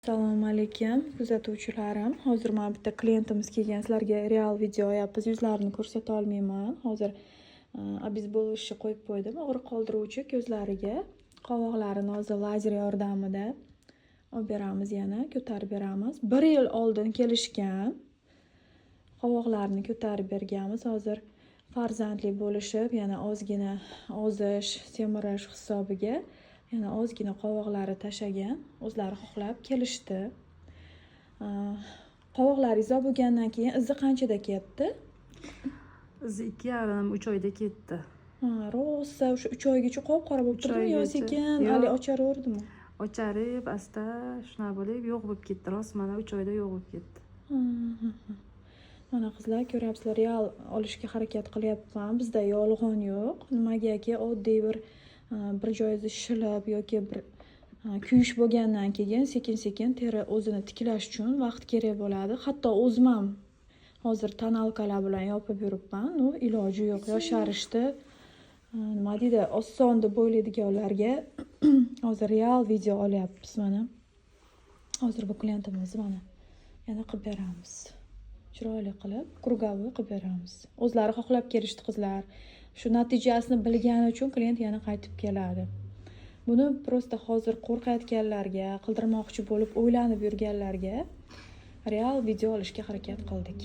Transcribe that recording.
Assalomu alaykum kuzatuvchilarim. Hozir men bitta klientimiz kelgan. Sizlarga real video yapmiz. Yuzlarini ko'rsata olmayman. Hozir abiz bo'lishni qo'yib qo'ydim. Og'riq qoldiruvchi ko'zlariga qovoqlarini hozir lazer yordamida olib beramiz, yana ko'tarib beramiz. 1 yil oldin kelishgan. Qovoqlarini ko'tarib berganmiz. Hozir farzandli bo'lishib, yana ozgina ozish, semirish hisobiga yana ozgina qovoqlari tashagan, o'zlari xohlab kelishdi. Qovoqlar izo bo'lgandan keyin izi qanchada ketdi? Izi 2,5-3 oyda ketdi. Rosa o'sha 3 oygacha qop-qora bo'lib turdimi yo sekin hali ocharaverdimi? Ocharib, asta shunaqa bo'lib yo'q bo'lib ketdi. Rost mana 3 oyda yo'q bo'lib ketdi. Mana qizlar ko'ryapsizlar, real olishga harakat qilyapman. Bizda yolg'on yo'q. Nimagaki oddiy bir joyingiz shilib yoki bir kuyish bo'lgandan keyin sekin-sekin teri o'zini tiklash uchun vaqt kerak bo'ladi. Hatto o'zim ham hozir tonalkalar bilan yopib yuribman. Iloji yo'q, yosharishdi. Nima deydi, oson deb o'ylaydiganlarga hozir real video olyapmiz mana. Hozir bu klientimiz mana yana qilib beramiz. Chiroyli qilib, krugovoy qilib beramiz. O'zlari xohlab kelishdi qizlar. Shu natijasini bilgani uchun klient yana qaytib keladi. Buni prosta hozir qo'rqayotganlarga, qildirmoqchi bo'lib o'ylanib yurganlarga real video olishga harakat qildik.